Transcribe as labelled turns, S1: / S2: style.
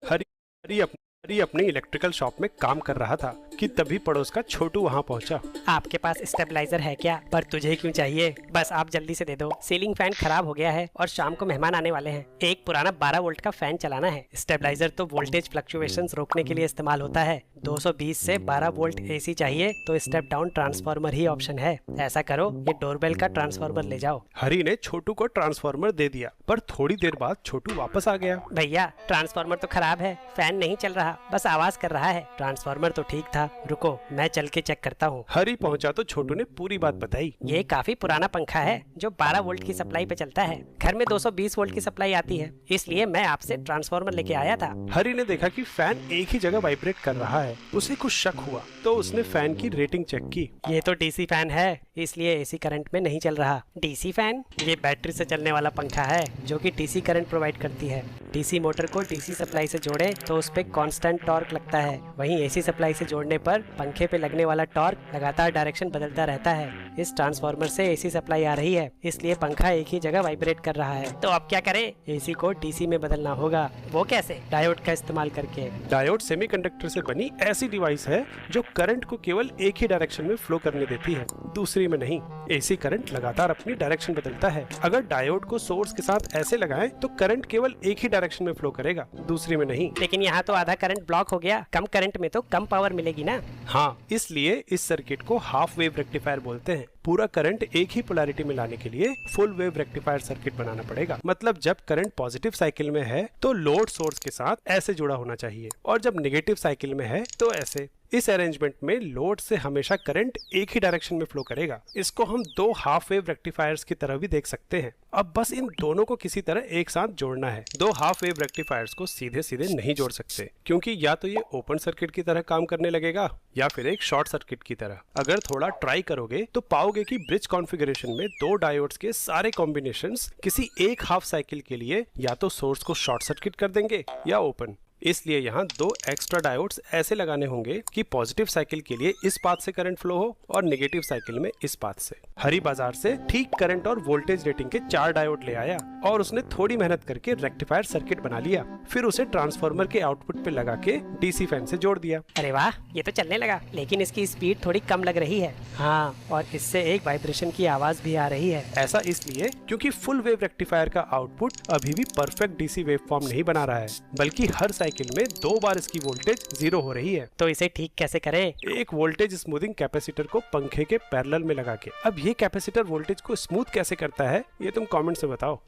S1: हरी हरी अपनी electrical shop में काम कर रहा था कि तभी पड़ोस का छोटू वहां पहुंचा।
S2: आपके पास स्टेबलाइजर है क्या? पर तुझे क्यों चाहिए? बस आप जल्दी से दे दो। सीलिंग फैन खराब हो गया है और शाम को मेहमान आने वाले हैं। एक पुराना 12 वोल्ट का फैन चलाना है। स्टेबलाइजर तो वोल्टेज फ्लक्चुएशंस रोकने के लिए इस्तेमाल होता है। 220 से 12 वोल्ट एसी चाहिए तो स्टेप डाउन ट्रांसफार्मर ही ऑप्शन है। ऐसा करो, ये डोरबेल का ट्रांसफार्मर ले जाओ।
S1: हरी ने छोटू को ट्रांसफार्मर दे दिया, पर थोड़ी देर बाद छोटू वापस आ गया।
S2: भैया, ट्रांसफार्मर तो खराब है, फैन नहीं चल रहा, बस आवाज कर रहा है। ट्रांसफार्मर तो ठीक था, रुको मैं चल के चेक करता हूँ।
S1: हरी पहुंचा तो छोटू ने पूरी बात बताई।
S2: ये काफी पुराना पंखा है जो 12 वोल्ट की सप्लाई पे चलता है। घर में 220 वोल्ट की सप्लाई आती है, इसलिए मैं आपसे ट्रांसफार्मर लेके आया था।
S1: हरी ने देखा कि फैन एक ही जगह वाइब्रेट कर रहा है। उसे कुछ शक हुआ तो उसने फैन की रेटिंग चेक की।
S2: ये तो डीसी फैन है, इसलिए एसी करंट में नहीं चल रहा। डीसी फैन ये बैटरी से चलने वाला पंखा है जो कि डीसी करंट प्रोवाइड करती है। डीसी मोटर को डीसी सप्लाई से जोड़े तो उस पे कांस्टेंट टॉर्क लगता है, वहीं एसी सप्लाई से जोड़ने पर पंखे पे लगने वाला टॉर्क लगातार डायरेक्शन बदलता रहता है। इस ट्रांसफार्मर से एसी सप्लाई आ रही है, इसलिए पंखा एक ही जगह वाइब्रेट कर रहा है। तो अब क्या करें? एसी को डीसी में बदलना होगा। वो कैसे? डायोड का इस्तेमाल करके।
S1: डायोड सेमीकंडक्टर से बनी ऐसी डिवाइस है जो करंट को केवल एक ही डायरेक्शन में फ्लो करने देती है, दूसरी में नहीं। एसी करंट लगातार अपनी डायरेक्शन बदलता है। अगर डायोड को सोर्स के साथ ऐसे लगाएं तो करंट केवल एक ही डायरेक्शन में फ्लो करेगा, दूसरी में नहीं।
S2: लेकिन यहाँ तो आधा करंट ब्लॉक हो गया। कम करंट में तो कम पावर मिलेगी ना?
S1: हाँ, इसलिए इस सर्किट को हाफ वेव रेक्टिफायर बोलते हैं। पूरा करंट एक ही पोलैरिटी में लाने के लिए फुल वेव रेक्टिफायर सर्किट बनाना पड़ेगा। मतलब जब करंट पॉजिटिव साइकिल में है तो लोड सोर्स के साथ ऐसे जुड़ा होना चाहिए, और जब नेगेटिव साइकिल में है तो ऐसे। इस अरेंजमेंट में लोड से हमेशा करंट एक ही डायरेक्शन में फ्लो करेगा। इसको हम दो हाफ वेव रेक्टिफायर्स की तरह भी देख सकते हैं। अब बस इन दोनों को किसी तरह एक साथ जोड़ना है। दो हाफ वेव रेक्टिफायर्स को सीधे सीधे नहीं जोड़ सकते, क्योंकि या तो ये ओपन सर्किट की तरह काम करने लगेगा या फिर एक शॉर्ट सर्किट की तरह। अगर थोड़ा ट्राई करोगे तो पाओगे कि ब्रिज कॉन्फ़िगरेशन में दो डायोड्स के सारे कॉम्बिनेशंस किसी एक हाफ साइकिल के लिए या तो सोर्स को शॉर्ट सर्किट कर देंगे या ओपन। इसलिए यहाँ दो एक्स्ट्रा डायोड्स ऐसे लगाने होंगे कि पॉजिटिव साइकिल के लिए इस पाथ से करंट फ्लो हो और नेगेटिव साइकिल में इस पाथ से। हरी बाजार से ठीक करंट और वोल्टेज रेटिंग के 4 डायोड ले आया और उसने थोड़ी मेहनत करके रेक्टिफायर सर्किट बना लिया। फिर उसे ट्रांसफार्मर के आउटपुट पे लगा के डीसी फैन से जोड़ दिया।
S2: अरे वाह, ये तो चलने लगा, लेकिन इसकी स्पीड थोड़ी कम लग रही है। हाँ, और इससे एक वाइब्रेशन की आवाज भी आ रही है।
S1: ऐसा इसलिए क्योंकि फुल वेव रेक्टिफायर का आउटपुट अभी भी परफेक्ट डीसी वेव फॉर्म नहीं बना रहा है, बल्कि हर साइकिल में 2 बार इसकी वोल्टेज 0 हो रही है।
S2: तो इसे ठीक कैसे करें?
S1: एक वोल्टेज स्मूथिंग कैपेसिटर को पंखे के पैरेलल में लगा के। अब ये कैपेसिटर वोल्टेज को स्मूथ कैसे करता है, ये तुम कमेंट से बताओ।